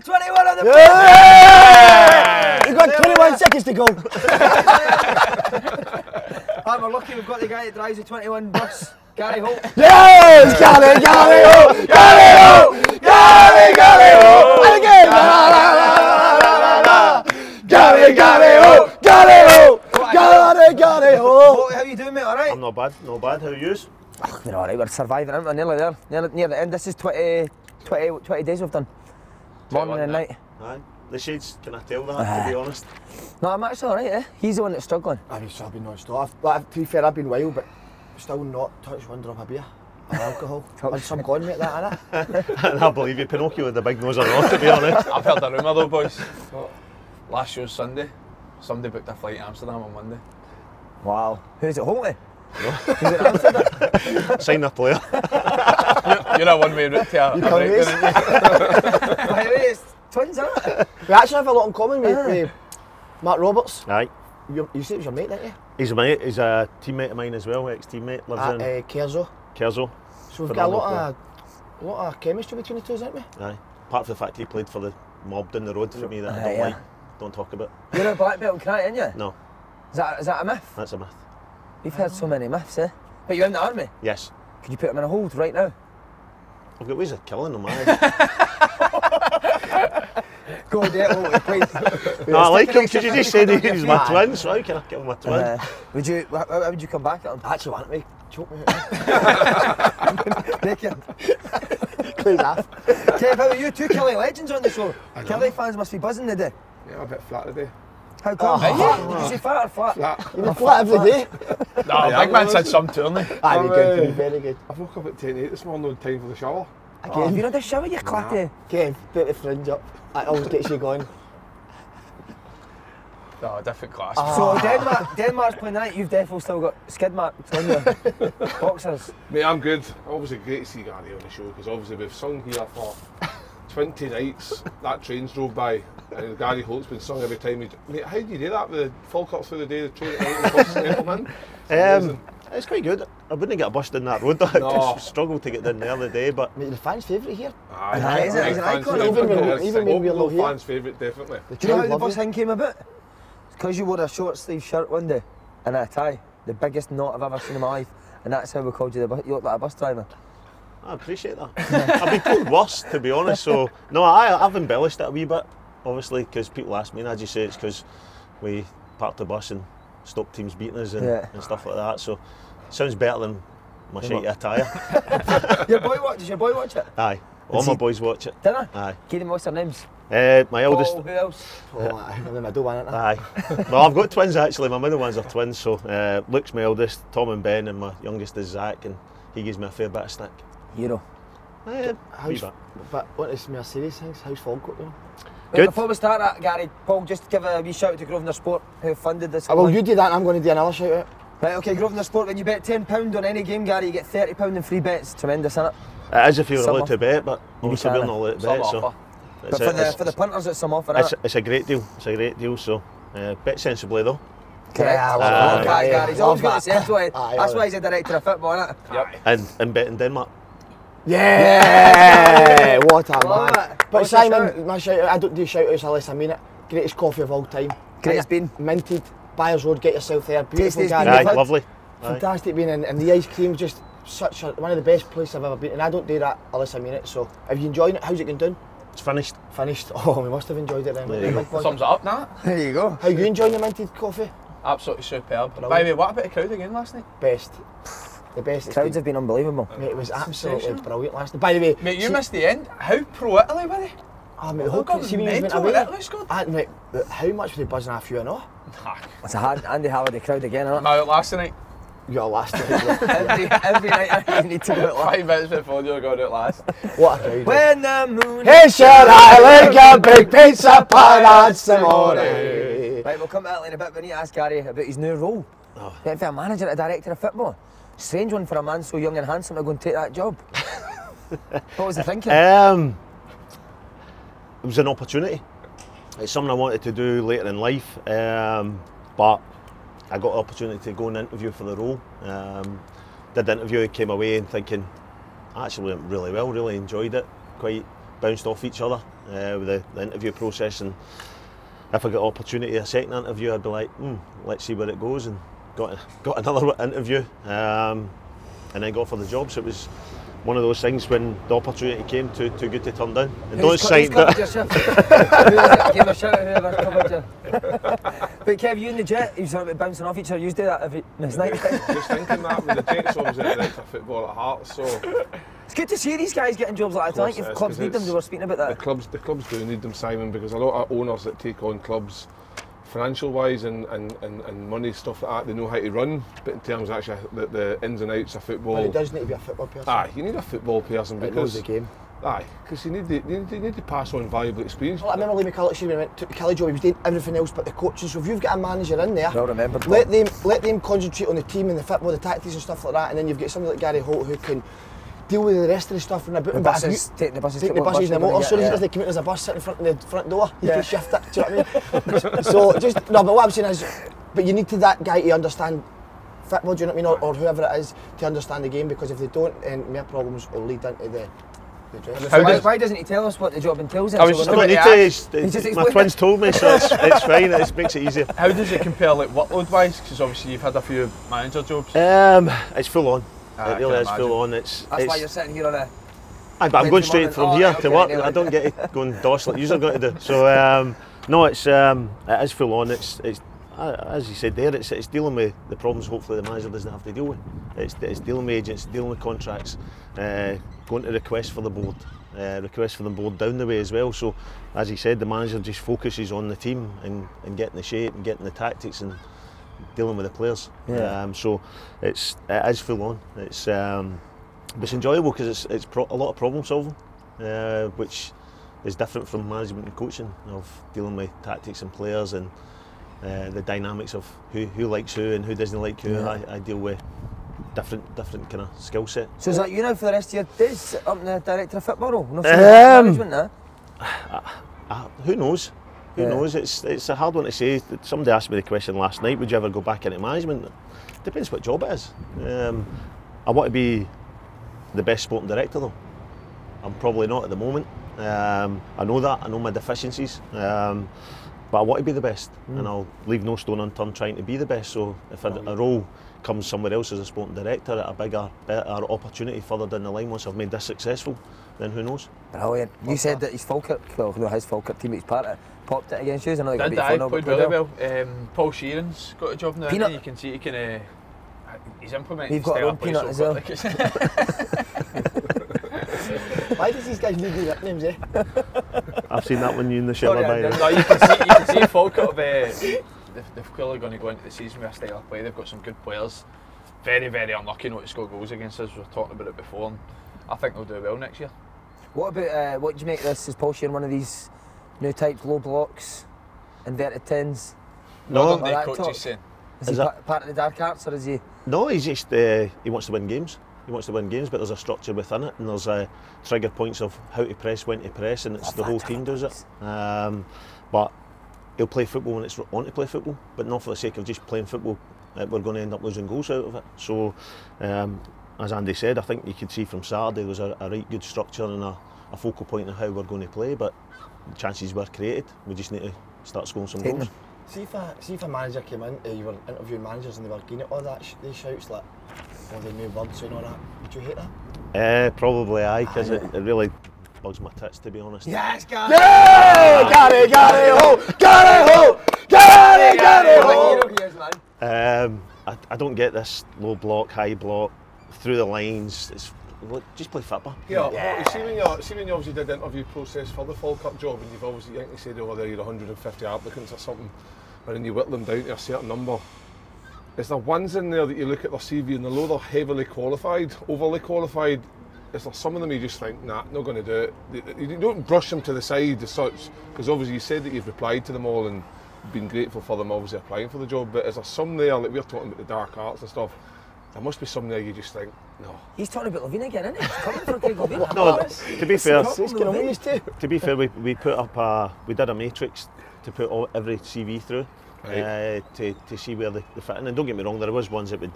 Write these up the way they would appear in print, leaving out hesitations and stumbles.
21 on the We've got 21 seconds to go. And we're lucky we've got the guy that drives the 21 bus, Gary Holt. Yes! Gary Holt! Gary Holt! Gary Holt! And again! Gary Holt! Gary Holt! Gary Holt! How you doing, mate? Alright? I'm not bad, not bad. How are you? We're alright, we're surviving, aren't we? Nearly there. Near the end. This is 20 days we've done. Morning and night. Aye. The shades, can I tell that, to be honest? No, I'm actually alright, eh? He's the one that's struggling. I've been non-stop. But to be fair, I've been wild, but still not touched one drop of beer or alcohol. Had some gone, mate, that, innit? I believe you, Pinocchio with the big nose or not, to be honest. I've heard a rumour though, boys. Last show's Sunday. Somebody booked a flight to Amsterdam on Monday. Wow. Who's it, Holt? No. Who's it, Amsterdam? Sign the player. You're a one-way route to a break, isn't you? By the way, it's twins, aren't it? We actually have a lot in common with Mark Roberts. Aye. You said it was your mate, didn't you? He's a mate, he's a teammate of mine as well, ex-teammate, lives in Kerzo. Kerzo. So we've got a lot of chemistry between the two, haven't we? Aye. Apart from the fact he played for the mob down the road for me that I don't like, don't talk about. You're a black belt in karate, aren't you? No. Is that a myth? That's a myth. We've heard so many myths, eh? But you're in the army? Yes. Could you put him in a hold right now? I've got ways of killing them, aye. Go do it, please. No, I like him because you just said he's my twin, so how can I kill my twin? How would you come back at him? I actually want me. Choke me out. Naked. Clean off. Kev, how are you? Two Kelly legends on the show. Kelly fans must be buzzing today. Yeah, I'm a bit flat today. How come? Did you say fat or flat? Flat. You've been flat every day. No, big man said some tourney. Aye, good, very good. I woke up at 10:08 this morning on time for the shower. Oh, have you not had a shower, you clatty? Kev, put the fringe up. That always gets you going. No, different class. So Denmark's playing tonight, you've definitely still got skid marks on your boxers. Mate, I'm good. Obviously great to see Gary on the show because obviously we've sung here for 20 nights. That train's drove by and Gary Holt's been sung every time. Mate, how do you do that with the Falkirk through the day, the train at night and the bus gentleman? It's quite good. I wouldn't get a bus down that road though. I just struggled to get down there the day, but... Mate, the fans' favourite here. Aye, He's an icon. Even when we're low here. fans' favourite, definitely. Do you know how the bus thing came about? It's because you wore a short sleeve shirt one day and a tie. The biggest knot I've ever seen in my life. And that's how we called you you look like a bus driver. I appreciate that. I've been told worse, to be honest, so... No, I've embellished it a wee bit, obviously, because people ask me and I just say it's because we parked the bus and stopped teams beating us and stuff like that, so... Sounds better than my shitty attire. Does your boy watch it? Aye. All my boys watch it. Dinner? Aye. Keep them, what's their names? My eldest... Paul, who else? I'm the middle one, aren't I? Aye. Well, I've got twins actually. My middle ones are twins, so Luke's my eldest, Tom and Ben, and my youngest is Zach, and he gives me a fair bit of stick. Hero. But what is more serious things? How's Falkirk going? Good. Before we start that, Gary, Paul, just give a wee shout out to Grosvenor Sport who funded this. Well, you do that and I'm going to do another shout out. Right, okay, Grosvenor Sport, when you bet £10 on any game, Gary, you get £30 in free bets. Tremendous, isn't it? It is if you're allowed to bet, but obviously we're not allowed to bet, so... But for the punters, it's some offer, isn't it? It's a great deal, so bet sensibly though. Correct. Yeah, I love that. Gary. He's always got to say it, that's why he's a director of football, isn't it? Yep. And bet in Denmark. Yeah! What a Love man. it. But What's your Simon, my shout out, I don't do shout outs unless I mean it. Greatest coffee of all time. Greatest bean. Minted. Byers Road, get yourself there. Beautiful Tastiest Gary. bean. Aye, lovely. Fantastic being and the ice cream just one of the best places I've ever been, and I don't do that unless I mean it. So if you enjoying it, how's it going down? It's finished. Finished. Oh, we must have enjoyed it then. There you go. Thumbs up, nah. There you go. How you enjoying the minted coffee? Absolutely superb. By the way, what about the crowd again last night? Best. The best. Crowds have been unbelievable. Mate, it was absolutely brilliant last night. By the way, Mate, you missed the end. How pro Italy were they? Oh, mate, the whole got see me went mental away. when Italy scored. Mate, how much were they buzzing off you and all? It's a hard Andy Halliday crowd again, isn't I'm out last night. You're last night. it? Every night you need to go at last. 5 minutes before you were going out last. What a crowd. When the moon... Hey, should I like a big pizza pie that's amore? Right, we'll come to Italy in a bit. We need to ask Gary about his new role. Getting for a manager and a director of football. Strange one for a man so young and handsome to go and take that job. What was the thinking? It was an opportunity. It's something I wanted to do later in life, but I got the opportunity to go and interview for the role. Did the interview, came away and thinking, I actually went really well, really enjoyed it, quite bounced off each other. with the interview process, and if I got opportunity a second interview, I'd be like, let's see where it goes, and got another interview, and then got for the job. So it was one of those things when the opportunity came, too good to turn down. And don't cite that. Give a shout out whoever's covered you. But Kev, you and the Jet, you sort of bouncing off each other. You do that every night. Just thinking that with the Jets, obviously the director of football at Hearts, so it's good to see these guys getting jobs like that. I think if clubs need them, they were speaking about that. The clubs do need them, Simon, because a lot of owners that take on clubs, financial wise and money stuff like that, they know how to run, but in terms of actually the ins and outs of football. But it does need to be a football person. Aye, you need a football person because knows the game. Aye, because you need to pass on valuable experience. Well, I remember Lee McCulloch when he went to Kelly job, he was doing everything else but the coaching. So if you've got a manager in there, well remembered, let them concentrate on the team and the football, the tactics and stuff like that, and then you've got somebody like Gary Holt who can deal with the rest of the stuff from about the buses, take the buses, in the motor. So he doesn't come in as a bus sitting in front of the front door. You can shift it. Do you know what I mean? So just no. But what I'm saying is, but you need that guy to understand football. Do you know what I mean? Or whoever it is to understand the game, because if they don't, then more problems will lead into the dress. Why doesn't he tell us what the job entails? I was just going to ask. My twins told me, so it's fine. It makes it easier. How does it compare, like workload wise? Because obviously you've had a few manager jobs. It's full on. It really is full on. That's why you're sitting here on a. But I'm going straight from here to work. I don't get to go and doss like you're going to do. So no, it is full on. It's as you said there. It's dealing with the problems. Hopefully the manager doesn't have to deal with. It's dealing with agents, dealing with contracts, going to request for the board, request for the board down the way as well. So as he said, the manager just focuses on the team and getting the shape and getting the tactics and dealing with the players. So it is full on. It's enjoyable because it's a lot of problem solving, which is different from management and coaching, of dealing with tactics and players and the dynamics of who likes who and who doesn't like who. I deal with different kind of skill set. So is that you now for the rest of your days up in the director of football role? No management now? Who knows? Who knows? It's a hard one to say. Somebody asked me the question last night, would you ever go back into management? Depends what job it is. I want to be the best sporting director though. I'm probably not at the moment. I know that, I know my deficiencies, but I want to be the best, and I'll leave no stone unturned trying to be the best. So if a role comes somewhere else as a sporting director at a bigger, better opportunity further down the line once I've made this successful, then who knows? Brilliant. You said that his Falkirk, his Falkirk teammate's part of popped it against you. I know they played really well. Paul Sheeran's got a job now. Peanut. You can see he can. He's implementing. You've got a Peanut as well. Why does these guys need new nicknames, eh? I've seen that one you in the shower by now. No, you can see Falkirk. They're clearly going to go into the season with a style of play. They've got some good players. Very, very unlucky not to score goals against us. We were talking about it before, and I think they'll do well next year. What about what do you make of this? Is Paul Sheeran one of these new types, low blocks, inverted tens? No, the coach is saying. Is he part of the dark arts, or is he? No, he's just he wants to win games. He wants to win games, but there's a structure within it, and there's trigger points of how to press, when to press, and it's the whole team does it. But he'll play football when it's on to play football, but not for the sake of just playing football. We're going to end up losing goals out of it. So, as Andy said, I think you could see from Saturday there was a right good structure and a focal point of how we're going to play, but the chances were created. We just need to start scoring some goals. See if a manager came in, you were interviewing managers and they were getting all that, these shouts like, all the new words and all that, would you hate that? Probably aye, because it really bugs my tits, to be honest. Yes, Gary! Yeah! Gary Holt! Gary Holt! Gary Holt! I don't get this low block, high block, through the lines. It's just play football. Yeah. See when you obviously did the interview process for the Falkirk job, and you've obviously, I think you said over there you're 150 applicants or something, and then you whittle them down to a certain number. Is there ones in there that you look at their CV and although they're heavily qualified, overly qualified, is there some of them you just think, nah, not going to do it? You don't brush them to the side as such, because obviously you said that you've replied to them all and been grateful for them obviously applying for the job, but is there some there, like we're talking about the dark arts and stuff, there must be some there you just think, no. He's talking about Levine again, isn't he? He's coming for Craig Levine. No, to be fair, we put up we did a matrix to put every CV through. Right. To see where they fit in, and don't get me wrong, there was ones that would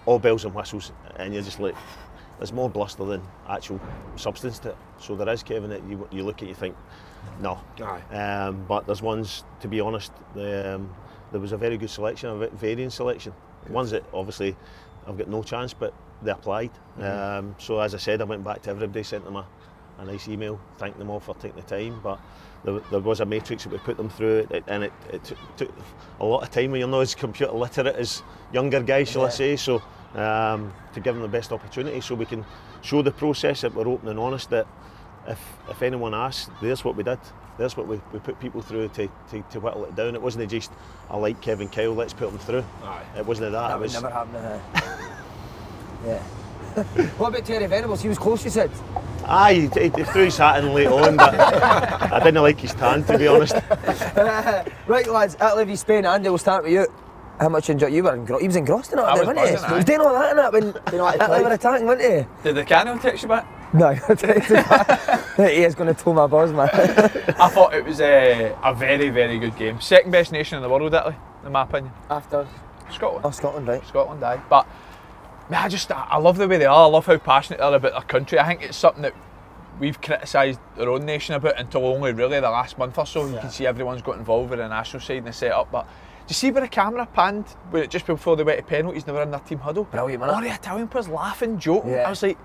all bells and whistles, and you're just like, there's more bluster than actual substance to it. So there is, Kevin, that you look at, you think, no. But there's ones, to be honest, there was a very good selection, a varying selection. Ones that obviously I've got no chance, but they applied. So as I said, I went back to everybody, sent them a nice email, thanked them all for taking the time. But there was a matrix that we put them through, and it took a lot of time when you're not as computer literate as younger guys, shall I say. So to give them the best opportunity, so we can show the process that we're open and honest. That if anyone asks, there's what we did. There's what we put people through to whittle it down. It wasn't just, I like Kevin Kyle, let's put them through. It wasn't that. That would never happen. Yeah. What about Terry Venables? He was close, you said? Aye, he threw his hat in late on, but I didn't like his tan, to be honest. Right, lads, Italy v Spain. Andy, we'll start with you. How much enjoyed you? He was engrossed in it, wasn't he? He was doing all that in it when Italy were attacking, wasn't he? Did the Cano text you back? No, I texted back. He is going to tow my balls, man. I thought it was a very, very good game. Second best nation in the world, Italy, in my opinion. After Scotland. Oh, Scotland, right. Scotland, aye. But man, I love the way they are. I love how passionate they are about their country. I think it's something that we've criticised our own nation about until only really the last month or so. You can see everyone's got involved with the national side and the set-up. But do you see where the camera panned just before they went to penalties and they were in their team huddle? Brilliant, man. All the Italian players laughing, joking. I was like,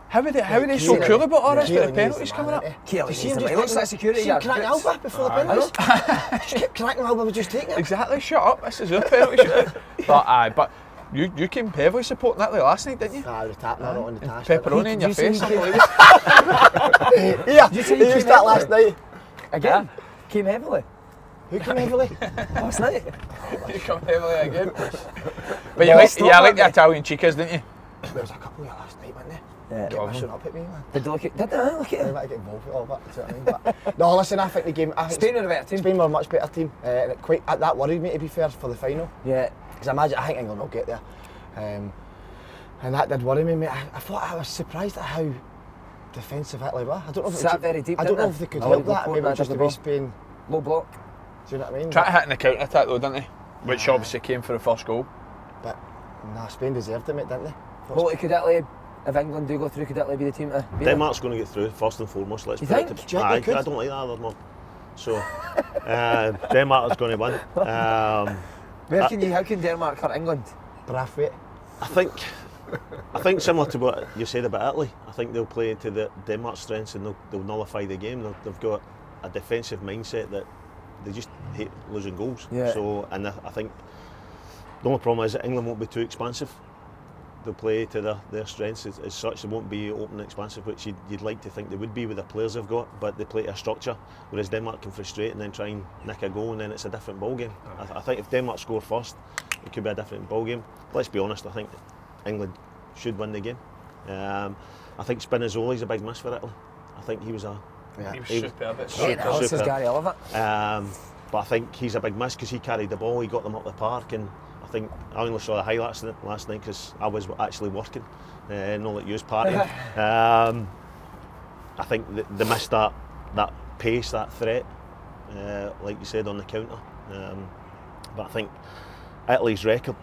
how are they so cool about all this with the penalties coming up? He looks like security guard. Cracking Alba before the penalties. Just kept cracking Alba, we just taking it. Exactly, shut up, this is our penalty shootout. But you came heavily supporting Italy last night, didn't you? I was tapping not on the task. Pepperoni in your face. Yeah, did you say you used that last night? Again? Came heavily? Who came heavily? Last night? You come heavily again. But you like the Italian chicas, didn't you? There was a couple here last night, wasn't there? Yeah. Get my shut up at me, man. Did they look at I might get involved with all that, do you know what I mean? But, no, listen, I think the game... Spain were a better team. Spain were a much better team. That worried me, to be fair, for the final. Yeah. Because I think England will get there. And that did worry me, mate. I was surprised at how defensive Italy were. I don't know if they could help that, maybe just the way Spain... Low block. Do you know what I mean? Tried to hit in the counter-attack though, didn't they? Which obviously came for the first goal. But, nah, Spain deserved it, mate, didn't they? Holt, could Italy, if England do go through, could Italy be the team to beat Denmark's going to get through, first and foremost. Let's you put think? it to... I don't like that other one. So, Denmark is going to win. How can Denmark hurt England? Braff weight. I think similar to what you said about Italy, I think they'll play to Denmark's strengths and they'll nullify the game. They've got a defensive mindset that they just hate losing goals. Yeah. So, and I think the only problem is that England won't be too expansive. They'll play to their strengths as such. They won't be open and expansive, which you'd like to think they would be with the players they've got, but they play to a structure, whereas Denmark can frustrate and then try and nick a goal, and then it's a different ball game. I think if Denmark score first, it could be a different ball game. Let's be honest, I think England should win the game. I think Spinazzoli's a big miss for Italy. I think he was he was superb. This is Gary Oliver. But I think he's a big miss because he carried the ball, he got them up the park, and I think I only saw the highlights of it last night because I was actually working, not like you was partying. I think they missed that pace, that threat, like you said, on the counter. But I think Italy's record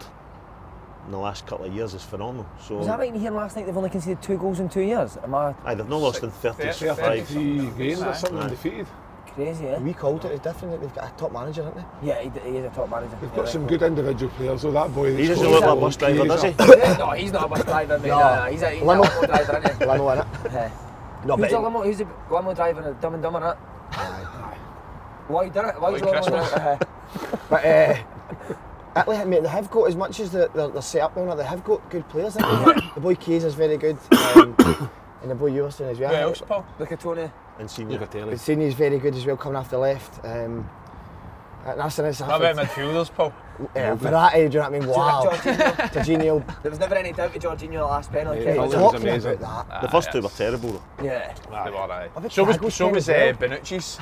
in the last couple of years is phenomenal. So was that right in here last night? They've only conceded 2 goals in 2 years. Am I? Aye, they've not lost in 35. 33 games or something undefeated. Crazy, yeah. We called it, it's different. They've got a top manager, haven't they? Yeah, he is a top manager. They've got some good individual players, though. That boy. He doesn't look like a bus driver, does he? No, he's not a bus driver, mate. No, he's a limo driver, isn't he? Limo, innit? No, who's a limo? Who's the limo driver in Dumb and Dumber, innit? Aye. Why did it? Why is the limo driver? But Italy, mate, they have got, as much as they're set up now, they have got good players. The boy Keys is very good, and the boy Yourson as well. Who else, Paul? Look at Tony. And Senior. Senior's very good as well, coming off the left. That's a nice. What about midfielders, Paul? Verratti, do you know what I mean? Wow. Jorginho. There was never any doubt to Jorginho the last penalty. Yeah, kick. it was amazing. That. The first two were terrible though. Yeah. They were, aye. bet So was Thiago's pen Benucci's.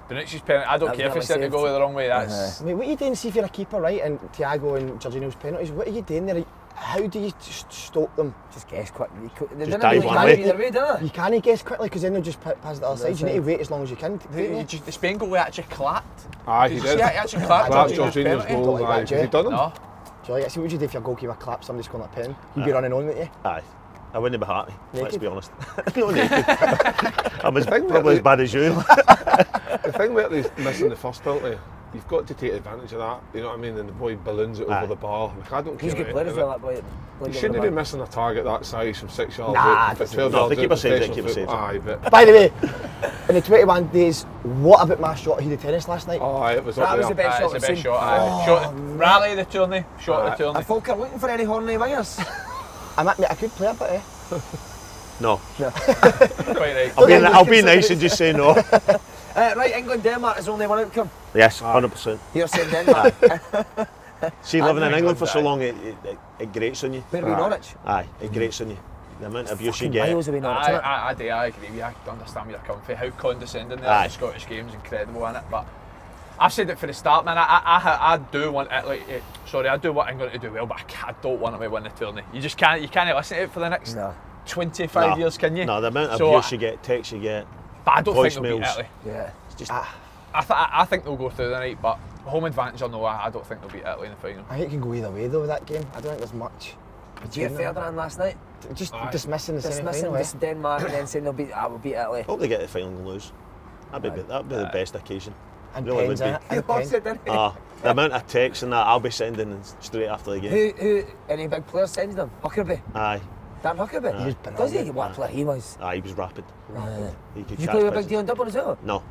Benucci's penalty. I don't That care if was he sent the nearly goal the wrong way. That's I mean, what are you doing? See if you're a keeper, right? And Thiago and Jorginho's penalties. What are you doing there? How do you stop them? Just guess quick. Just dive one way. Either way, didn't they? You can't guess quickly because then they'll just pass the other side. You need to wait as long as you can. the Spain goal actually clapped. Aye, he Did you did. see it? He actually clapped Clapped Jorginho's Jorginho's penalty. goal. Like Aye, that, has he done them? No. See what would you do if your goalkeeper claps somebody scoring a pen? You'd be running on with you. Aye. I wouldn't be happy, let's Naked? be honest. No naked. I'm thing probably that as bad as you. The thing about these missing the first penalty, you've got to take advantage of that. You know what I mean? And the boy balloons it over the bar. Like, I don't care. He's a good player as well, that boy. You shouldn't be missing a target that size from 6 yards Nah, out. doesn't 12 No, yards the keeper out, saves it, professional keeper saves football. it. Aye, but By the way, in the 21 days, what about my shot he did tennis last night? aye, it was That up was the there. best shot It's the I've best seen. shot. Aye. Shot rally the tourney. Shot the Are tourney. folk looking for any horny wingers? Mate, I could play a bit, eh? No. Quite right. I'll be nice and just say no. Right, England-Denmark is only one outcome. Yes, 100%. You're saying Denmark. See, living in think England for so England, long, it grates on you. Where are we, Norwich? Aye, it grates on you. The amount of abuse you Fucking get. miles away, Norwich, innit? I agree with you. I understand where you're coming from. How condescending they are Aye. in the Scottish games, incredible, innit? But I've said it for the start, man. I do want Italy. I do want England to do well, but I don't want them to win the tourney. You just can't. You can't listen to it for the next No. 25 years, can you? No, the amount of So, abuse you get, texts you get. But I don't think they'll beat voicemails. Italy. Yeah. It's just I think they'll go through the night, but home advantage or no, I don't think they'll beat Italy in the final. I think it can go either way though with that game. I don't think there's much. Did you get Ferdinand last night? Just Aye. dismissing the Dismissing semi-final, eh? just Denmark and then saying we'll beat Italy. hope they get the final and lose. That'd be the best occasion. And Really pens would in be. it. He And loves pens. it, didn't he? The amount of texts and that I'll be sending straight after the game. Who, any big players sends them? Huckerby? Aye, Dan Huckerby? He was Does he? brilliant. What a player he was. he was rapid. He could Did you catch play with pitches. Big Deal in Dublin as well? No,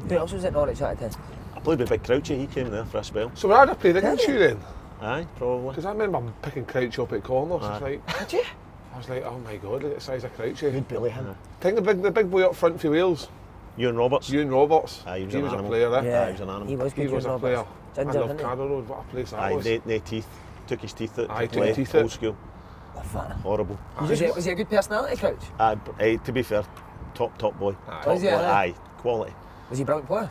Who else was at Norwich at the time? I played with Big Crouchy. He came there for a spell. So I'd have played against you then. Aye, probably. Because I remember picking Crouch up at corners. It's like, Did you? I was like, oh my god, look at the size of Crouchy. Good bully him. Think the big boy up front for Wales, Ewan Roberts. Ewan Roberts. Aye, he was he an was a animal. player, eh? Yeah. he was an animal. He was He good. was a player. Ginger, I love didn't he? Carroll Road, what a place that Aye, was. no teeth. Took his teeth out. Aye, to took play. teeth Old out. school. Oh, fun. Horrible. Was he a good personality, Crouch? To be fair, top boy. Aye. Top Was he, boy. aye? Aye, quality. Was he a brilliant player?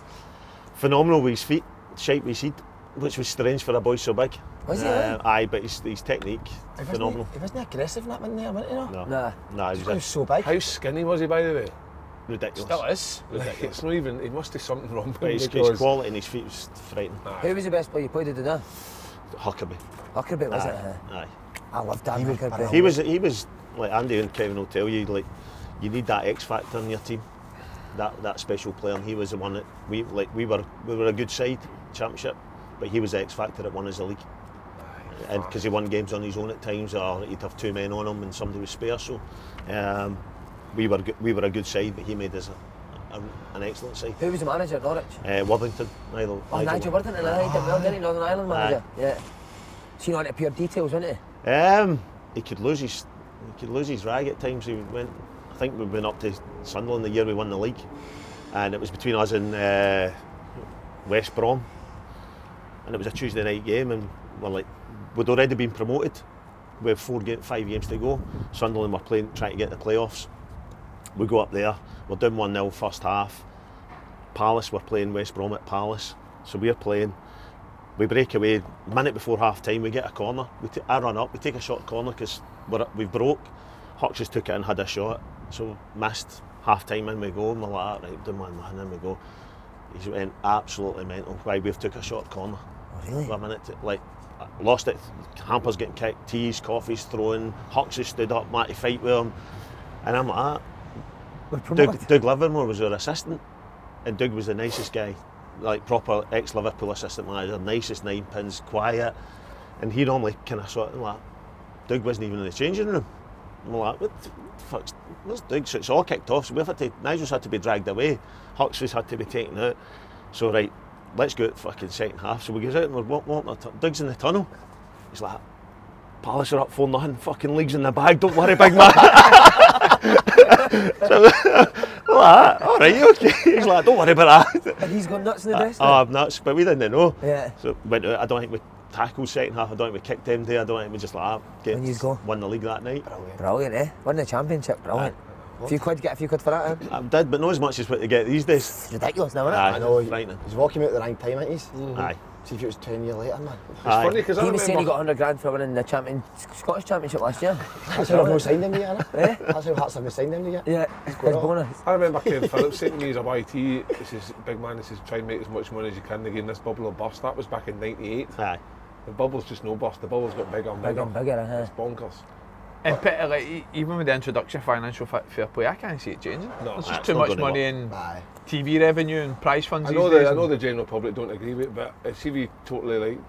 Phenomenal with his feet, shape with his head, which was strange for a boy so big. Was he, Aye, but his technique, phenomenal. He wasn't aggressive in that one there, wasn't he? No? No, Nah. he He was was so big. How skinny was he, by the way? ridiculous. Still is. Like, it's not even, he must have something wrong with But him his because... quality and his feet was frightening. Who was the best player you played with now? Huckerby. Huckerby, was it? Aye. I loved Dan He was Huckerby. brilliant. He was like Andy and Kevin will tell you, like you need that X factor in your team, that special player. And he was the one that we were a good side, championship, but he was the X factor that won us the league. And because he won games on his own at times, or he'd have two men on him and somebody was spare. So we were a good side, but he made us an excellent side. Who was the manager at Norwich? Worthington, Nigel. Oh, Nigel Worthington. He did well, didn't he? Northern Ireland manager. Yeah. Seen on it pure details, wasn't he? He could lose his rag at times. He went. I think we went up to Sunderland the year we won the league, and it was between us and West Brom, and it was a Tuesday night game, and we'd already been promoted. We have 5 games to go. Sunderland were trying to get the playoffs. We go up there. We're down 1-0 first half. Palace were playing West Brom at Palace, so we're playing. We break away. A minute before half time, we get a corner. I run up. We take a short corner because we've broke. Hawks just took it and had a shot, so missed half time. In we go. And we're like, right, doing 1-0. In we go. He went absolutely mental. Why we've took a short corner. Oh, really? A minute, lost it. Hampers getting kicked, teas, coffees thrown. Hawks has stood up, Matty fight with him, and I'm like, We're promoted. Doug Livermore was our assistant, and Doug was the nicest guy, like proper ex-Liverpool assistant manager, nicest nine pins, quiet, and he normally kind of sort of like, Doug wasn't even in the changing room. I'm like, what the fuck's, where's Doug? So it's all kicked off, so Nigel's had to be dragged away, Hawks had to be taken out, so right, let's go at fucking second half. So we goes out and we're walking, Doug's in the tunnel, he's like, Palace are up 4-0, fucking league's in the bag, don't worry big man. So, like, all right, okay. He's like, don't worry about that. And he's gone nuts in the dressing Oh, room. I'm nuts, but we didn't know. Yeah. So went out. I don't think we tackled second half. I don't think we kicked them day. I don't think we just When you go. won the league that night. Brilliant, eh? Won the championship, brilliant. Get a few quid for that, eh? I did, but not as much as what they get these days. It's ridiculous now, isn't it? Aye, I know. frightening. He's walking out at the right time, ain't he? Aye. See if it was 10 years later, man. It's Aye. funny because I He was saying he got remember... 100 grand for winning the Scottish Championship last year. That's how I've not signed him yet, innit? Eh? That's how Hearts haven't signed him yet. Yeah, his bonus. I remember Ken Phillips saying to me as a YT, he says, big man, he says, try and make as much money as you can to gain this bubble will burst. That was back in '98. Aye. The bubble's just no burst, the bubble's got bigger and bigger. Bigger and bigger, It's bonkers. And like, even with the introduction of financial fair play, I can't see it changing. No, There's it's just too not much gonna money work. in Aye. TV revenue and prize funds I these know days. I know the general public don't agree with it, but see if you totally like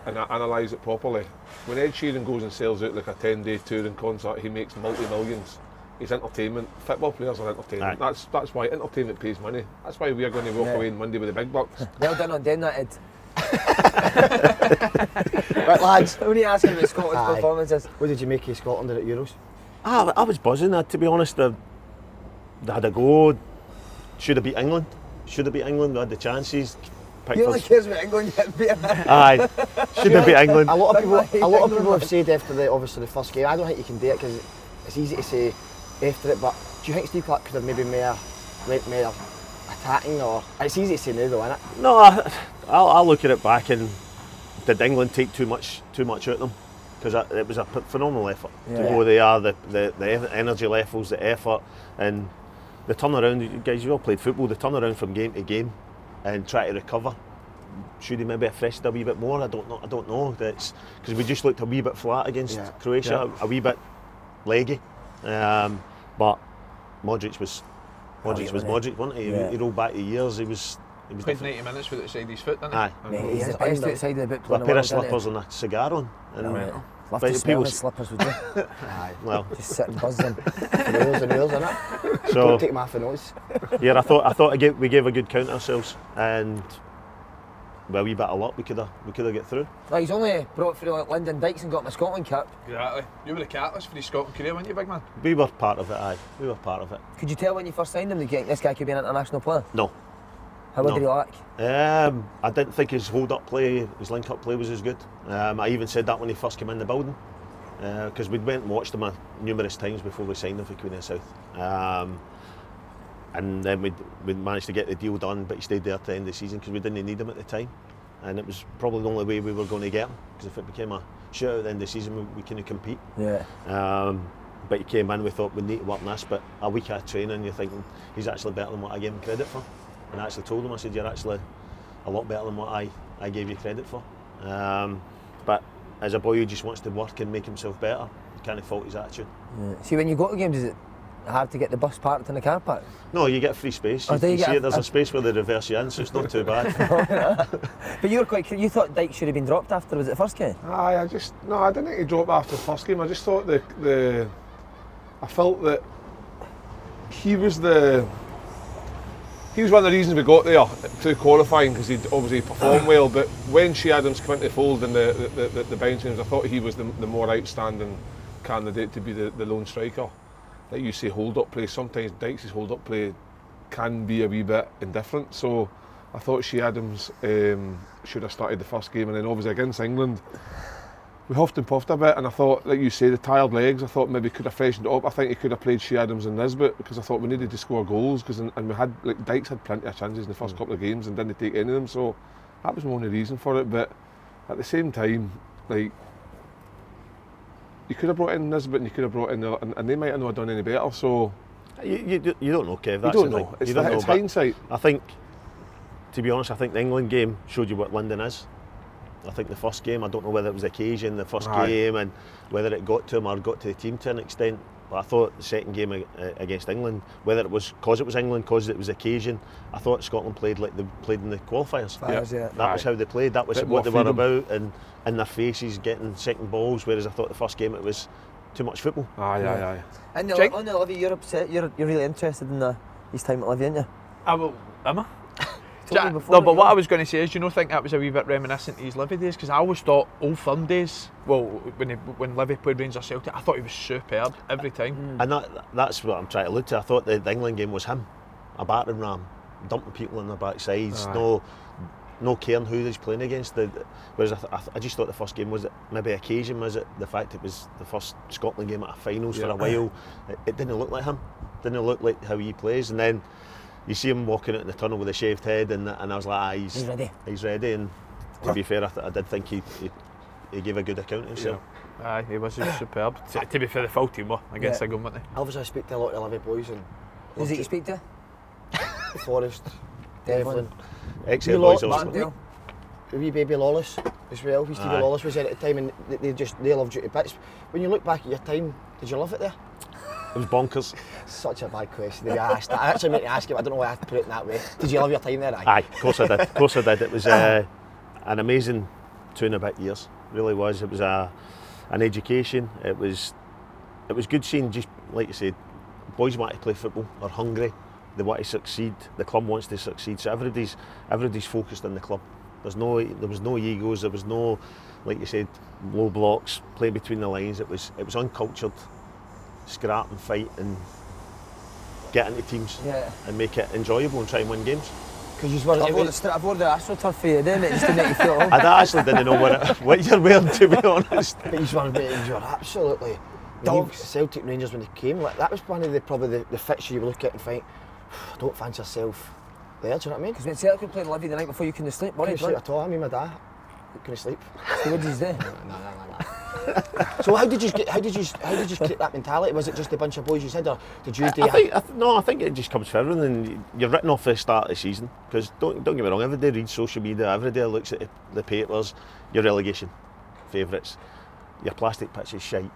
and analyse it properly. When Ed Sheeran goes and sells out like a 10-day touring concert, he makes multi-millions. He's entertainment. Football players are entertainment. Aye. That's why entertainment pays money. That's why we are going to walk away on Monday with the big bucks. Well done on doing that, Ed. Right, lads, When you ask him about Scotland's Aye. performances, what did you make of Scotland at Euros? I was buzzing, to be honest. They had a go. Should have beat England. Should have beat England. We had the chances. he only cares about England getting beaten. Aye, should have beat England. A lot of Big people have said after the first game. I don't think you can do it because it's easy to say after it. But do you think Steve Clark could have maybe went more attacking, or it's easy to say now though, isn't it? No, I'll look at it back and did England take too much out of them? Because it was a phenomenal effort to go there. The energy levels, the effort, and the turnaround. You guys, you all played football. The turnaround from game to game and try to recover. Should he maybe have freshened a wee bit more? I don't know. That's because we just looked a wee bit flat against Croatia, a wee bit leggy. But Modric was Modric, wasn't he? He rolled back the years. He was Played 90 minutes with it outside his foot, didn't he? Aye. He's the best outside of the boot With a pair of slippers and a cigar on. And Love but to smell people his slippers, would you? Aye. well, Just sit and buzz them. Nails and nails, innit? so Don't take them off the nose. yeah, I thought we gave a good count ourselves, and with a wee bit of luck we could have got through. Like, he's only brought through like Lyndon Dykes and got my Scotland cap. Exactly. You were the catalyst for his Scotland career, weren't you, big man? We were part of it, aye. We were part of it. Could you tell when you first signed him that this guy could be an international player? No. How did he lack? I didn't think his hold-up play, his link-up play was as good. I even said that when he first came in the building, because we'd went and watched him numerous times before we signed him for Queen of the South. And then we'd managed to get the deal done, but he stayed there at the end of the season because we didn't need him at the time. And it was probably the only way we were going to get him, because if it became a shootout at the end of the season, we couldn't compete. Yeah. But he came in, we thought we need to work on this, but a week of training, you're thinking he's actually better than what I gave him credit for. And I actually told him, I said, you're actually a lot better than what I gave you credit for. But as a boy who just wants to work and make himself better, you can't fault his attitude. Yeah. See, when you go to games, is it hard to get the bus parked in the car park? No, you get free space. Oh, You see it, there's a space where they reverse you in, so it's not too bad. But you were you thought Dykes should have been dropped after, was it the first game? Aye, I didn't think he dropped after the first game. I just thought I felt that he was one of the reasons we got there to qualifying, because he'd obviously performed well. But when Shea Adams came into the fold in the bounce games, I thought he was the more outstanding candidate to be the lone striker. Like you say, hold-up play. Sometimes Dykes' hold-up play can be a wee bit indifferent. So I thought Shea Adams should have started the first game, and then obviously against England, we huffed and puffed a bit, and I thought, like you say, the tired legs, I thought maybe could have freshened it up. I think he could have played Shea Adams and Nisbet, because I thought we needed to score goals, and we had, like, Dykes had plenty of chances in the first couple of games and didn't take any of them, so that was more the reason for it. But at the same time, like, you could have brought in Nisbet and you could have brought in, and they might not have done any better. So You don't know, Kev. That's you don't the know. thing. It's, You don't know, it's but hindsight. I think, to be honest, I think the England game showed you what London is. I think the first game, I don't know whether it was the occasion, the first game, and whether it got to him or got to the team to an extent. But I thought the second game against England, whether it was because it was England, because it was occasion, I thought Scotland played like they played in the qualifiers. That was how they played. That was what they were about, and in their faces getting second balls. Whereas I thought the first game it was too much football. Aye. And Jake? on the Olivia, you're really interested in his time at Olivia, aren't you? Am I? Told me before No, that but you what were. I was going to say is, you know, think that was a wee bit reminiscent of his Livy days, because I always thought Old Firm days, well, when Livy played Rangers Celtic, I thought he was superb every time. And that's what I'm trying to allude to. I thought the England game was him, a battering ram, dumping people on their backsides, no caring who he's playing against. Whereas I just thought the first game was maybe occasion, was it the fact it was the first Scotland game at a finals for a while. It didn't look like him, didn't look like how he plays, and then you see him walking out in the tunnel with a shaved head, and I was like, he's ready. He's ready, and to be fair, I did think he gave a good account of himself. Aye, he was superb. To be fair, the full team were against England, weren't they? Obviously I speak to a lot of Livy boys, and Who's it you speak to? Forrest, Devlin, Excellent boys, Lot- obviously. Martindale. wee baby Lawless. as well. Stevie Lawless was there at the time, and they loved you to bits. When you look back at your time, did you love it there? It was bonkers. Such a bad question to be asked. I actually meant to ask you, but I don't know why I have to put it in that way. Did you love your time there? Aye, of course I did. Of course I did. It was an amazing 2.5 years. Really was. It was an education. It was good seeing, just like you said, boys want to play football. They're hungry. They want to succeed. The club wants to succeed. So everybody's focused on the club. There was no egos. There was no, like you said, low blocks, play between the lines. It was uncultured. Scrap and fight and get into teams and make it enjoyable and try and win games. Because you were I've worn the AstroTurf for you, didn't it? Just to make you feel home. I actually didn't know what you're wearing, to be honest. But you were absolutely dogs. Celtic Rangers when they came, that was one of probably the fixture you would look at and think, don't fancy yourself there, do you know what I mean? Because when Celtic played Livy the night before, you couldn't sleep, couldn't sleep at all. I mean, my dad couldn't sleep. So what did you do? No. So how did you create that mentality? Was it just a bunch of boys you said, or did you do I think it just comes from everything. You're written off the start of the season, because don't get me wrong, every day reads social media, every day looks at the papers, your relegation favourites, your plastic pitch is shite,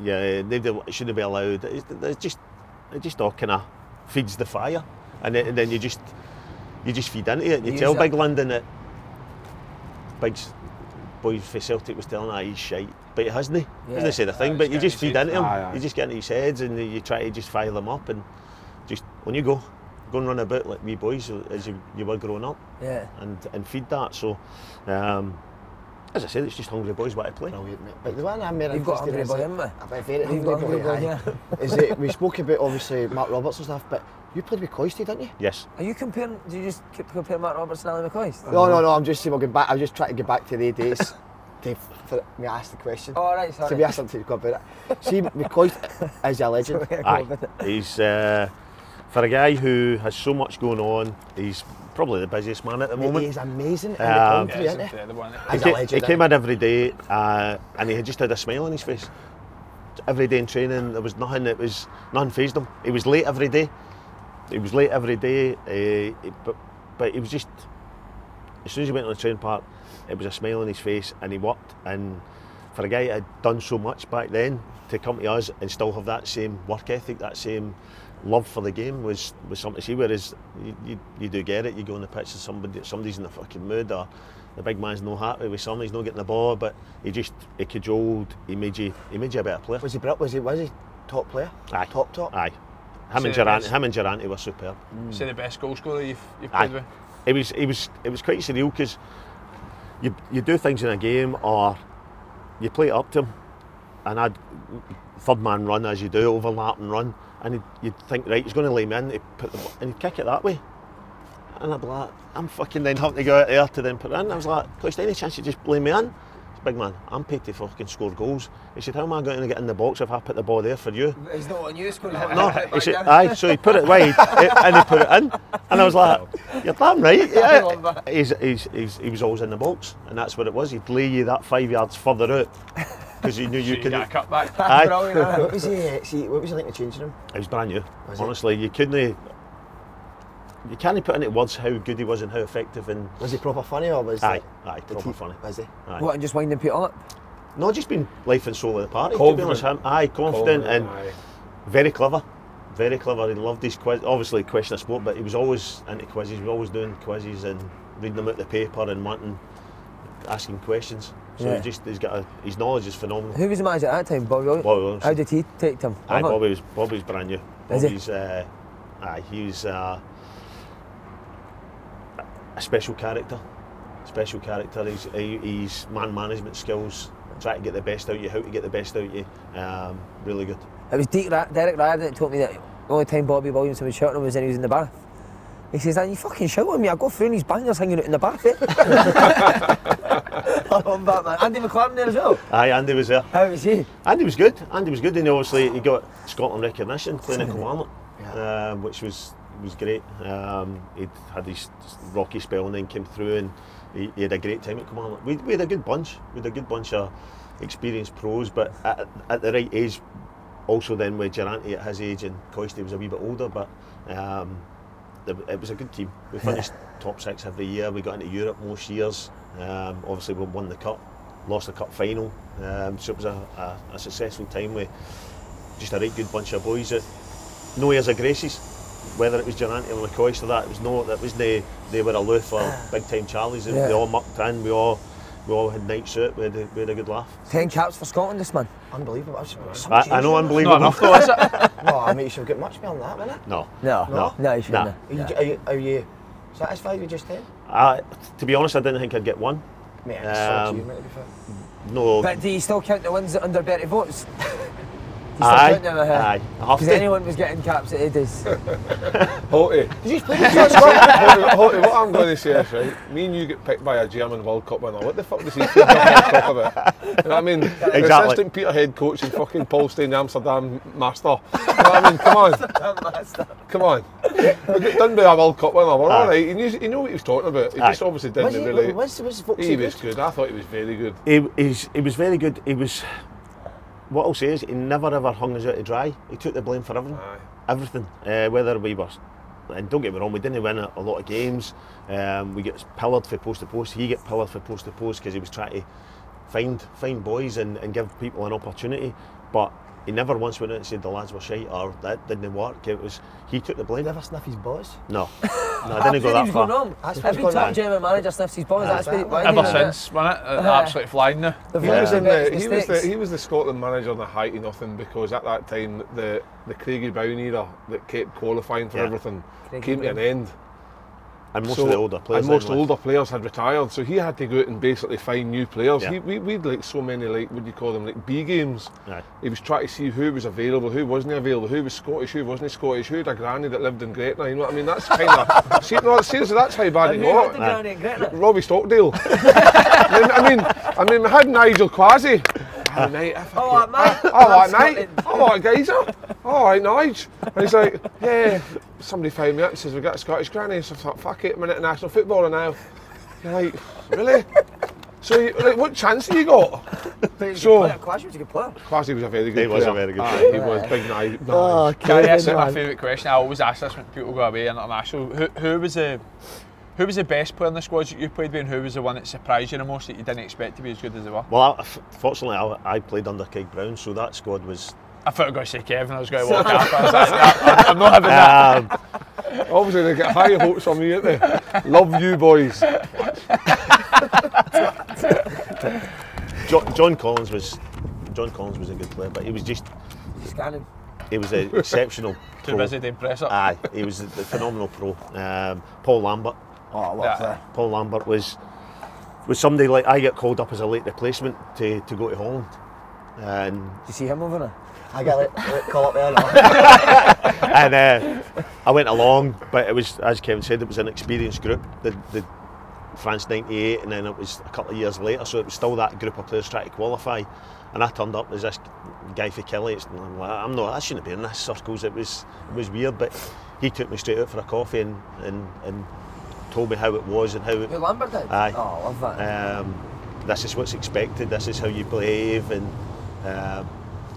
it shouldn't be allowed. It just all kind of feeds the fire, and then you just feed into it. You tell Big London that Big boy for Celtic was telling that he's shite, but he hasn't. He hasn't said a thing, but you just feed into him. You just get into his heads and you try to just fire them up, and just when you go and run about like wee boys as you were growing up, and feed that. So as I said, it's just hungry boys want to play. Brilliant, mate. But the one I'm very You've got hungry boy, haven't you? I'm very hungry boy, is it, we spoke about obviously Mark Roberts and stuff, but you played with Coisty, didn't you? Yes. Are you comparing, do you just compare Mark Roberts and Ali McCoist? No, I'm just saying we'll get back, I'm just trying to get back to the days for me to ask the question. Oh, right, sorry. To be asked something to go about it. See, McCoist is a legend. Aye. He's, for a guy who has so much going on, he's probably the busiest man at the moment. He's amazing in the country, isn't he? He came in every day and he had just had a smile on his face. Every day in training, there was nothing fazed him. He was late every day. But he was just, as soon as he went on the training park, it was a smile on his face, and he worked. And for a guy that had done so much back then, to come to us and still have that same work ethic, that same love for the game was something to see. Whereas you do get it, you go on the pitch and somebody's in a fucking mood, or the big man's no happy with something, he's not getting the ball, but he cajoled, he made you a better player. Was he top player? Aye. Top? Aye. Him and Durante were superb. Say the best goal scorer you've played with? It was quite surreal, because you do things in a game, or you play it up to him, and I'd third man run as you do, overlap and run, and you'd think, right, he's going to lay me in, and he'd kick it that way. And I'd be like, I'm fucking then having to go out there to then put it in. I was like, Coist, any chance you just lay me in? Big man, I'm paid to fucking score goals. He said, how am I going to get in the box if I put the ball there for you? He's not on you scoring. No, he said, aye, so he put it wide and he put it in. And I was like, you're damn right. Yeah. He was always in the box, and that's what it was. He'd lay you that 5 yards further out, because he knew you could get a cut back. Aye. What was he like to changing him? It was brand new. Honestly, you can't put into words how good he was and how effective. And was he proper funny, or was aye, proper funny. Was he? Aye. What, and just winding people up? No, just being life and soul of the party. Confident. To be honest, confident and very clever. Very clever. He loved his quiz. Obviously, question of sport, but he was always into quizzes. He was always doing quizzes and reading them out the paper and asking questions. So he's got his knowledge is phenomenal. Who was the manager at that time? Bobby Williams. How did he take him? Aye, Bobby's brand new. Is he? He's a special character. He's man management skills, try to get the best out of you, how to get the best out of you. Really good. It was Derek Ryan that told me that the only time Bobby Williams was shouting him was when he was in the bath. He says, "You fucking shout at me, I go through and his bangers hanging out in the bath." I love that, man. Andy McLaren there as well? Aye, Andy was there. How was he? Andy was good, and obviously he got Scotland recognition playing at Kilmarnock, which was great. He'd had his rocky spell and then came through, and he had a great time at Kilmarnock. We had a good bunch. We had a good bunch of experienced pros, but at the right age. Also then with Durante at his age, and Coisty was a wee bit older, but it was a good team. We finished top 6 every year. We got into Europe most years. Obviously we won the cup, lost the cup final. So it was a successful time with just a right good bunch of boys that no airs of graces. Whether it was Durante or McCoy or that, they were aloof or big time Charlies. They all mucked in, we all had nights out, we had a good laugh. 10 caps for Scotland, this man. Unbelievable. I know, unbelievable. Not enough though, is it? No, I mean, you should get much more than that, wouldn't it? No, you shouldn't. Are you satisfied with just 10? To be honest, I didn't think I'd get one. Mate, it's so achievement, to be fair. No. But do you still count the ones under 30 votes? Aye. Because anyone was getting caps at 80s. Holty. Did you play with Scotland? Holty, what I'm going to say is, right, me and you get picked by a German World Cup winner. What the fuck does he feel talk about? You know what I mean? Exactly. The assistant Peter head coach and fucking Paul Stein, the Amsterdam master. You know what I mean? Come on. Come on. We get done by a World Cup winner. We're alright. He knew what he was talking about. He just obviously didn't really. He was good. I thought he was very good. He was very good. He was. What I'll say is he never ever hung us out to dry. He took the blame for everything. Everything. Whether we were, and don't get me wrong, we didn't win a lot of games. We get pillared for post to post. He get pillared for post to post because he was trying to find boys and give people an opportunity. But he never once went out and said the lads were shite or that didn't work. It was he took the blame. Never sniff his boys? No, I didn't go that far. Every top German manager sniffs his boys. That's Ever since, wasn't it? Absolutely flying now. He was the Scotland manager in the height of nothing, because at that time the Craigie Brown era that kept qualifying for everything came to an end. And most of the older players had retired, so he had to go out and basically find new players. We'd like so many, like, what do you call them, like B games. He was trying to see who was available, who wasn't available, who was Scottish, who wasn't Scottish, who had a granny that lived in Gretna. You know what I mean? That's kind of seriously, that's how bad it got. Robbie Stockdale. I mean, we had Nigel Quasi. All right, mate. All right, geezer. All right, Nige. And he's like, yeah. Somebody phoned me up and says, we've got a Scottish granny. So I thought, fuck it, I'm an international footballer now. You're like, really? So, like, what chance have you got? Quasi was a good player. Quasi was a very good player. He was a very good player. He was big Nige. Oh, that's my favourite question. I always ask this when people go away international. Who was the best player in the squads that you played with, and who was the one that surprised you the most that you didn't expect to be as good as they were? Well, fortunately, I played under Craig Brown, so that squad was. I thought I was going to say Kevin. I was going to walk out. I was like, I'm not having that. Obviously, they get high hopes on me, don't they? Love you, boys. John Collins was a good player, but he was just scanning. He was an exceptional. Too busy to impress her. Aye, he was a phenomenal pro. Paul Lambert. Oh, I love that. Paul Lambert was somebody like I get called up as a late replacement to go to Holland. And did you see him over there? I got it. Call up there now. And I went along, but it was, as Kevin said, it was an experienced group. The France '98, and then it was a couple of years later, so it was still that group of players trying to qualify. And I turned up as this guy for Kelly. I shouldn't be in this circles. It was weird, but he took me straight out for a coffee and told me how it was and how it. Who, Lambert did? Aye. Oh, I love that. This is what's expected. This is how you behave, and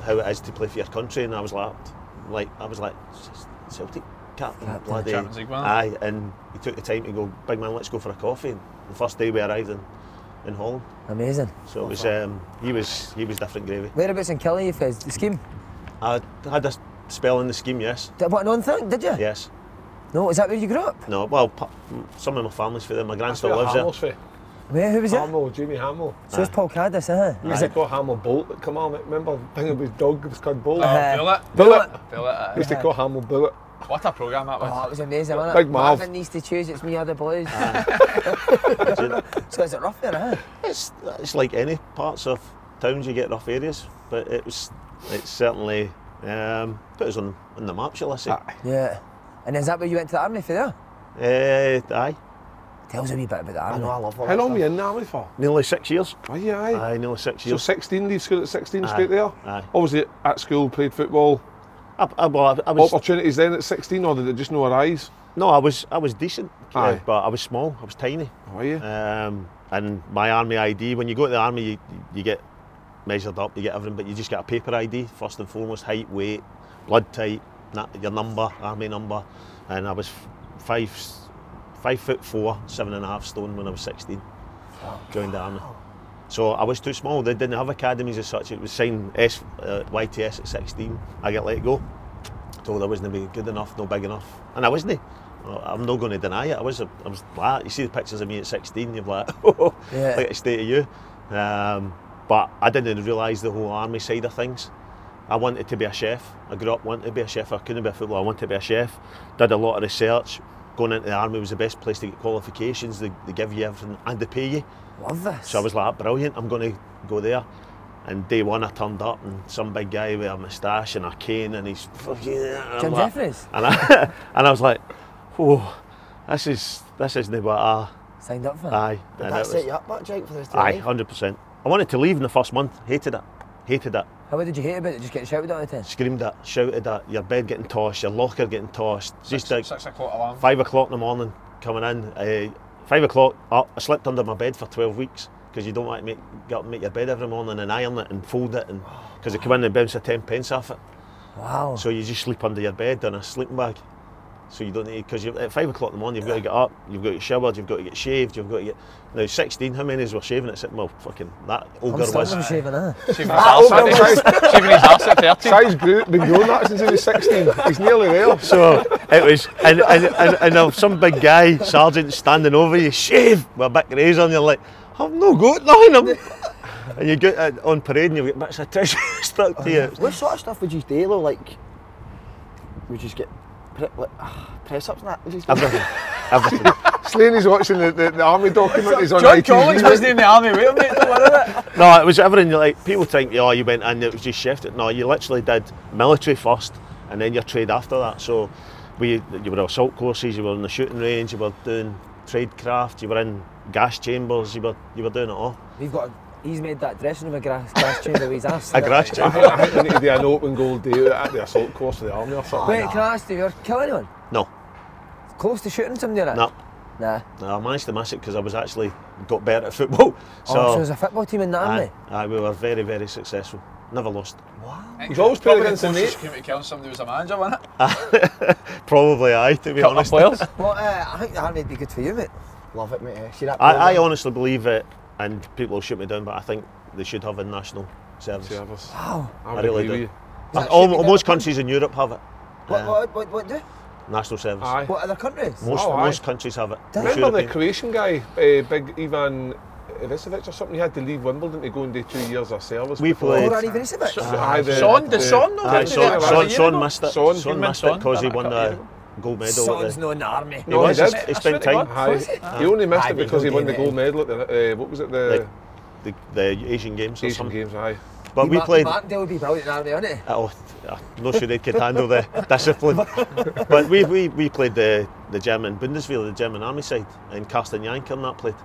how it is to play for your country. And I was like Celtic captain, bloody. Aye, and he took the time to go, big man, let's go for a coffee. And the first day we arrived in Holland. Amazing. So it was he was different gravy. Whereabouts in Killie you fez? The scheme? I had a spell in the scheme, yes. What, non-thing, did you? Yes. No, is that where you grew up? No, well, some of my family's for there. My grand still lives there. Where, who was it? Hamill, Jamie Hamill. So it's Paul Caddis, He used to call Hamill Bolt. Come on, remember thinking his dog was called Bolt? Bullet. He used to call Hamill Bullet. What a programme that was. Oh, it was amazing, wasn't Big it? Marv. Marvin needs to choose, it's me or the boys. So is it rough there, huh? It's like any parts of towns, you get rough areas, but it's certainly put us on the map, shall I say. Yeah. And is that where you went to the army for there? Aye. Tell us a wee bit about the army. I know, I love all How that long were stuff. you in the army for? Nearly 6 years. Oh, yeah, aye. Aye, nearly 6 So years. 16, leave school at 16 straight there? Aye. Obviously at school, played football. I was, Opportunities then at 16, or did it just not arise? no, I was decent, Aye. but I was small, I was tiny. How are you? And my army ID, when you go to the army, you get measured up, you get everything, but you just get a paper ID, first and foremost, height, weight, blood type, your number, army number, and I was 5'4", 5'4", 7.5 stone when I was 16. Joined the army. So I was too small. They didn't have academies as such. It was signed YTS at 16. I got let go. Told I wasn't be good enough, no big enough, and I wasn't. I'm not going to deny it. I was like, you see the pictures of me at 16, you're like, oh, Yeah. like a state of you. But I didn't realise the whole army side of things. I wanted to be a chef. I grew up wanting to be a chef. I couldn't be a footballer. I wanted to be a chef. Did a lot of research. Going into the army was the best place to get qualifications. They give you everything and they pay you. Love this. So I was like, brilliant, I'm going to go there. And day one I turned up and some big guy with a moustache and a cane and he's fucking... Jim Jeffries? And I was like, oh, this isn't what I... Signed up for? Aye. Did And that it set was- you up, that, Jake, for this day? Aye, 100%. I wanted to leave in the first month, hated it. How did you hate about it? Just getting shouted at all the time? Screamed at, shouted at, your bed getting tossed, your locker getting tossed. Just like 6 o'clock alarm. 5 o'clock in the morning coming in. 5 o'clock, I slept under my bed for 12 weeks because you don't want to get up and make your bed every morning and iron it and fold it, and because they come in and bounce a 10 pence off it. Wow. So you just sleep under your bed in a sleeping bag. So you don't need, because at 5 o'clock in the morning you've got to get up, you've got to get showered, you've got to get shaved, you've got to get... Now 16, how many were shaving at 6? Well, fucking, that old I'm girl still was. never shaving, huh? Shaving his arse at shaving his arse at 13. Si's been growing that since he was 16. He's nearly there. So it was, and there was some big guy, sergeant, standing over you, shave, with a bit of razor, and you're like, I've no got nothing. And you get on parade and you get bits of tissue stuck to you. What sort of stuff would you do, though? Like, would you just get press-ups and that? Would you just get- Everything. Slaney's watching the army document. He's on John ITV. Collins wasn't in the army, wait a minute, don't worry about it. No, it was everything. Like, people think, oh, you went in, it was just shifted. No, you literally did military first and then your trade after that. So you were in assault courses, you were in the shooting range, you were doing trade craft, you were in gas chambers, you were doing it all. He's made that dressing room a gas chamber with his ass. A grass I chamber? think we need to do an open goal day at the assault course of the army or something. Wait, can I ask, do you ever kill anyone? No, Close to shooting somebody or no. Nah. No, I managed to miss it because I was actually got better at football. So there's a football team in the army? Aye, we were very, very successful. Never lost. He's always played against the Probably mate. closest you came to killing somebody was a manager, wasn't it? Probably aye, to be Cut my honest. players. Well, I think the army would be good for you, mate. Love it, mate. See that? I program? honestly believe it, and people will shoot me down, but I think they should have a national service. Service. Wow. I really agree do. with that shit we did Most at countries in Europe have it. What do? National service. Aye. What other countries? Most Oh, aye. most countries have it. Did Most Remember the European- Croatian guy, big Ivan Irisevic or something? He had to leave Wimbledon to go and do 2 years of service. We before- played- Oh, Randy Ivanisevic? Aye, the- Son, the- does Son know? Aye, Didn't he? About a year Son ago? missed it. Son, Son you missed meant it because he Son, won about a the year gold medal. Son's at not in the army. the, No, he he was. did. He spent I swear to time. God. Aye. He only missed Aye, it because he but won the he'll gold medal at the what was it, the The Asian Games or Asian something. Games? Aye. But we played. Martindale would be brilliant in the army, wouldn't he? Oh, I'm not sure they could handle the discipline. But we played the German Bundeswehr, the German army side, and Carsten Janker and that played.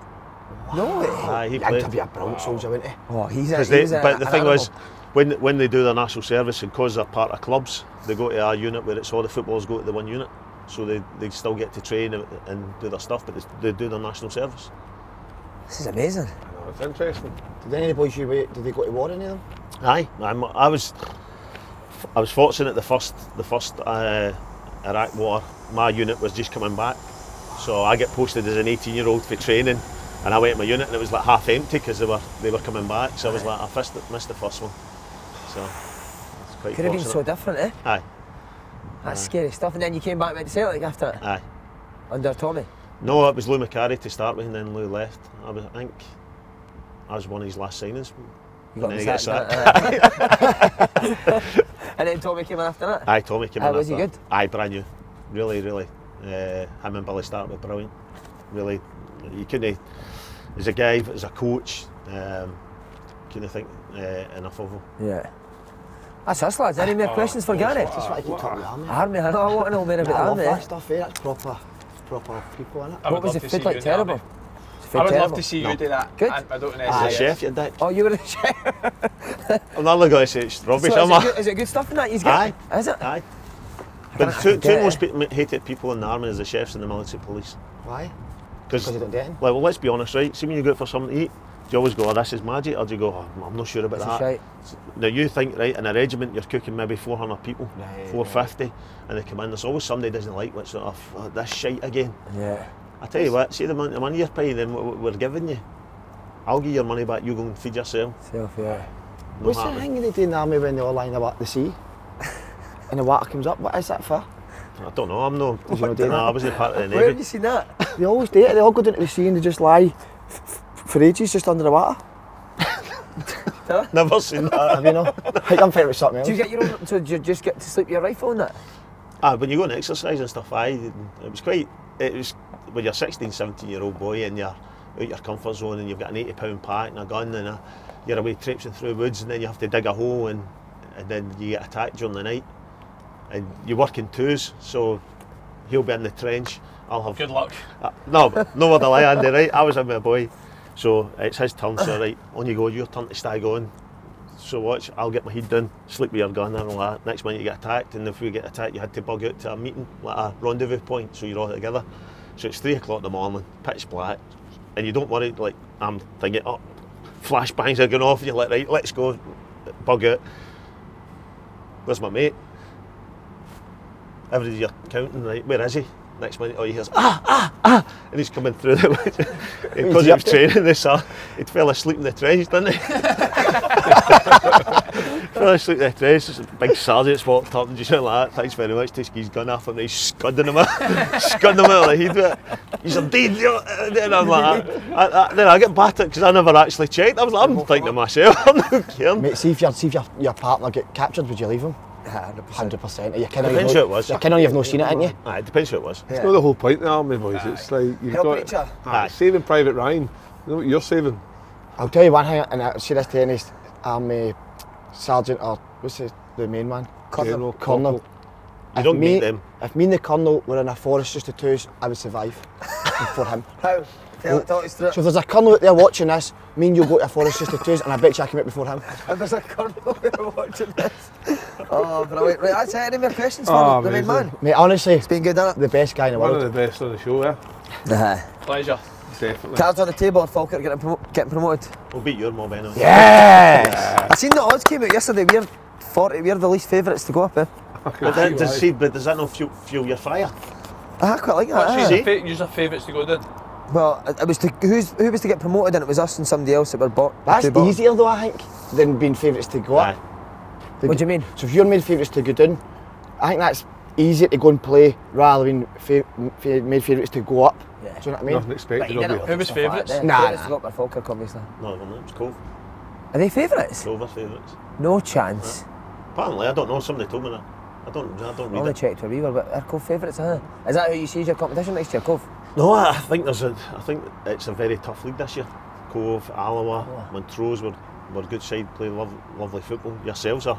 No way. Aye, he He had played. to be a brilliant soldier, wouldn't he? Oh, But the an thing was, animal. when they do their national service, and because they're part of clubs, they go to our unit where it's all the footballers go to the one unit. So they still get to train and do their stuff, but they do their national service. This is amazing. I know, it's interesting. Did any of the boys you were, did they go to war, any of them? Aye, I was fortunate the first Iraq war. My unit was just coming back, so I get posted as an 18-year-old for training, and I went to my unit and it was like half empty because they were coming back. So I was like, I missed the first one. So it's quite Could have been so fortunate. different, eh? Aye, That's scary stuff. And then you came back and went to Celtic after it? aye. Under Tommy? No, it was Lou McCarry to start with, and then Lou left. I think I was one of his last signings. You got And me then he sacked, got and then Tommy came in after that? Aye, Tommy came in. Was he after good? that. Aye, brand new. Really. Him and Billy started with brilliant. Really, you couldn't. As a guy, as a coach, couldn't think enough of him. Yeah. That's us, lads. Any more questions for Gary? Just want to keep talking about the army. Army, I know. I want to know more I about love army. that stuff, eh? That's proper people, innit? I What would was love the to see food like? you in the Terrible? army. Was the food I would love terrible? to see No. you do that. Good. And I don't know. As a chef, you did. Oh, you were the chef. I'm not going to say it's rubbish, So am I? is it good stuff in that? He's good? Aye. Is it? Aye. I But can't two get most it. hated people in the army is the chefs and the military police. Why? Because, Because you don't do anything? well, let's be honest, right? See, when you go out for something to eat, do you always go, oh, this is magic, or do you go, oh, I'm not sure about It's a that? shite. Now you think, right, in a regiment you're cooking maybe 400 people, Right, 450, and they come in, there's always somebody doesn't like, which sort of, oh, this shite again. Yeah. I tell you what, see the amount of money you're paying and what we're giving you, I'll give your money back, you go and feed yourself. Yeah. No What's the happening. thing they do in the army when they all line up at the sea? And the water comes up, what is that for? I don't know, I'm no. Did you not do that? I wasn't part of the Where have Navy. you seen that? They always do it, they all go down to the sea and they just lie for ages just under the water. Never seen that. Have you know? I think I'm fighting with something else. Do you get your own, so do you just get to sleep with your rifle on that? When you go and exercise and stuff, it was when you're 16, 17-year-old boy and you're out your comfort zone and you've got an £80 pack and a gun and you're away traipsing through woods and then you have to dig a hole and then you get attacked during the night. And you work in twos, so he'll be in the trench. I'll have Good luck. no word of lie, Andy. Right, I was in with a boy, so it's his turn. So right, on you go. Your turn to stag on. So watch. I'll get my head down, sleep with your gun and all that. Next minute you get attacked, and if we get attacked, you had to bug out to a meeting, like a rendezvous point, so you're all together. So it's 3 o'clock in the morning, pitch black, and you don't worry. Like I'm thinking, oh, flashbangs are going off. And you're like, right, let's go, bug out. Where's my mate? Everybody you're counting, right? Where is he? Next minute, all you hear is and he's coming through the woods. Because he was training this, he fell asleep in the trench, didn't he? Fell asleep in the trench. This big sergeant's walked up and just like that. Thanks very much. Takes his gun off him and he's scudding him out, scudding him out of the head with it. He's a dead. And I'm like, then I get battered because I never actually checked. I'm thinking to myself, I'm not caring. Mate, see if your partner get captured, would you leave him? 100%. You Depends who it was. You you've not seen it, ain't you? It depends who it was. It's not the whole point in the army, boys. It's like you've Help each got other. saving Private Ryan. You know what you're saving? I'll tell you one thing, and I see this to any army sergeant or what's the main man? General, Colonel. You don't meet them. If me and the Colonel were in a forest just the twos, I would survive for him. How? Talk us through it. So if there's a Colonel out there watching this, me and you'll go to a forest just the twos, and I bet you I came out before him. If there's a colonel there watching this. Oh, brilliant. Right, that's it. Any more questions for Oh, the main amazing. man? Mate, honestly, It's been good, hasn't it? the best guy in the One world. of the best on the show, Pleasure. definitely. Cards on the table and Falkirk getting promoted. We'll beat your mob anyway. Yes! I seen the odds came out yesterday. We're the least favourites to go up, eh? But does that not fuel your fire? I quite like that. What's eh? your favourites to go down? Well, it was who was to get promoted, and it was us and somebody else that were bought. That's two bottom. easier though, I think, than being favourites to go up. What do you mean? So if you're made favourites to go down, I think that's easier to go and play rather than made favourites to go up. Yeah. Do you know what I mean? Nothing expected you of didn't you. Who was favourites? Favourites to go up by Falkirk, obviously. No, it was Cove. Are they favourites? Cove are favourites. No chance. Apparently, I don't know. Somebody told me that. I don't I read only it. checked where we were, but are Cove favourites, huh? Is that who you see as your competition next year, Cove? No, I think it's a very tough league this year. Cove, Alloa, Montrose were a good side, play lovely football. Yourselves are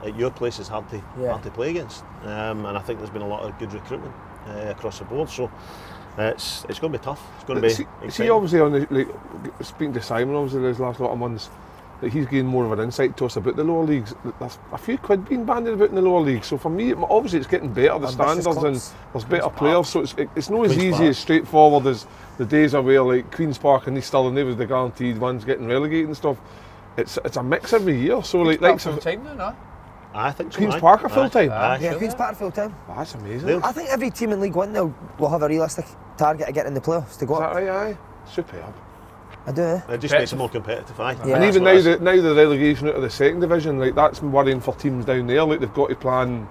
at your place is hard to play against, and I think there's been a lot of good recruitment across the board. So it's going to be tough. It's going to be exciting. See, obviously, on the, speaking to Simon, obviously, these last lot of months, that he's gained more of an insight to us about the lower leagues. There's a few quid being bandied about in the lower leagues. So for me, obviously, it's getting better, the standards, and there's better players. So it's not as easy as straightforward as the days are where like Queen's Park and East Stirling, they was the guaranteed ones getting relegated and stuff. It's a mix every year. So like full time now, no? I think so. Queen's Park are full time. Yeah, Queen's Park full time. That's amazing. I think every team in League One now will have a realistic target of getting in the playoffs to go Is that up. right? Aye. Superb. I do, eh? It just makes it more competitive, aye. Yeah. And That's even what it is. now the relegation out of the second division, like that's worrying for teams down there. Like they've got to plan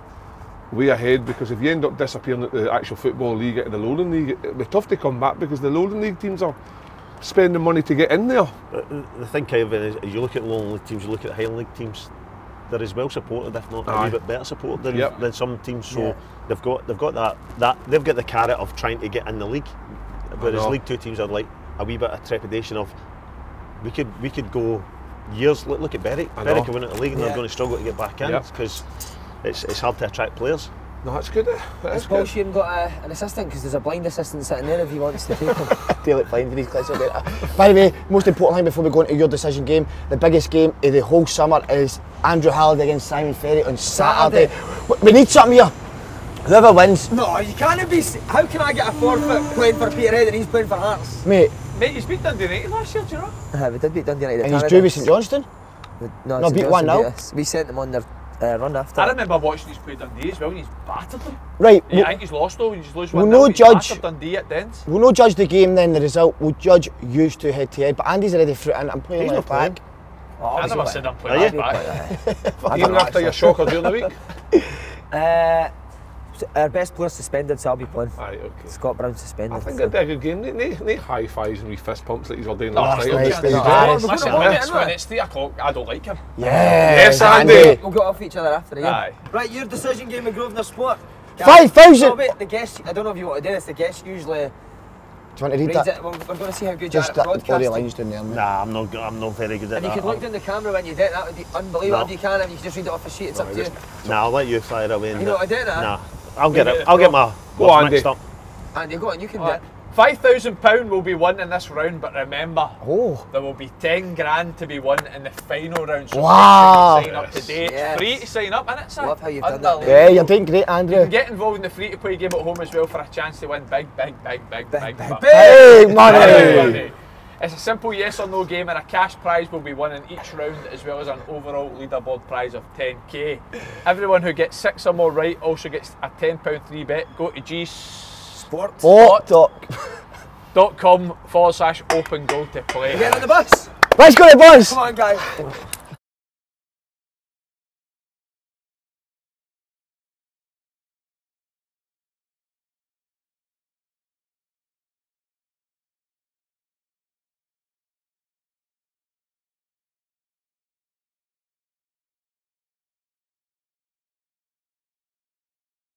way ahead, because if you end up disappearing at the actual football league, at the Lowland League, it'll be tough to come back, because the Lowland League teams are spending money to get in there. But the thing, Kevin, is you look at the Lowland League teams, you look at the Highland League teams, they're as well supported, if not a wee bit better supported than some teams. So they've got that they've got the carrot of trying to get in the league, whereas League Two teams are like a wee bit of trepidation of we could go years. Look at Berwick. Berwick are winning the league and they're going to struggle to get back in because it's hard to attract players. No, that's good. Has Paul Sheehan got an assistant? Because there's a blind assistant sitting there if he wants to take him. Tail it blind for these clips. By the way, most important thing before we go into your decision game, the biggest game of the whole summer is Andrew Halliday against Simon Ferry on Saturday. We need something here. Whoever wins. No, you can't be. How can I get a forfeit playing for Peterhead and he's playing for Hearts? Mate, You beat Dundee United last year, do you know? We did beat Dundee United. and he's drew with St Johnstone. No, No, St beat Johnstone 1-0. beat us. We sent them on their run after. I remember watching he's play Dundee as well, and he's battered them. Right. Yeah, I think he's lost though. He's lose 1-0. We'll no He's judge. battered Dundee at Dens. We'll not judge the game then, the result. We'll judge used to head to head. But Andy's already through it in. I'm playing He's left not playing. back. I never said I'm Are playing you? left back. Even after your shocker during the week? Our best player suspended, so I'll be playing. Aye, okay. Scott Brown suspended. I think it'd be a good game. No high fives and wee fist pumps like you were doing No, last that's night. nice. Just- Nice. Listen, Nice. when it's 3 o'clock, I don't like him. Yes, Andy. We'll go off each other after the game. Aye. Right, your decision game of Grosvenor Sport. 5,000. No, wait, the guest, I don't know if you want to do this, the guest usually Do you want to read reads that? it. We're going to see how good you are Just at that bloody broadcasting. lines down there, mate. Nah, I'm not very good at If you that. could look down the camera when you did it, that would be unbelievable. No. If you can, if you could just read it off a sheet, it's up to you. Nah, I'll let you fire away. You know what I did, Nah, I'll get it. I'll get my Go words on, mixed Andy. up. Andy, go on, you can do Right. it. £5,000 will be won in this round, but remember, Oh. there will be 10 grand to be won in the final round. So Wow. make sure you sign up today. It's Yes. free to sign up, isn't it, sir? Love how you've done that, mate. Yeah, you're doing great, Andrew. You can get involved in the free-to-play game at home as well for a chance to win big big bucks. Hey, money! Money. It's a simple yes or no game, and a cash prize will be won in each round, as well as an overall leaderboard prize of 10k. Everyone who gets 6 or more right also gets a £10 free bet. Go to Sport. gcom.com/open goal to play. Get on the bus! Let's go to the boys! Come on, guys.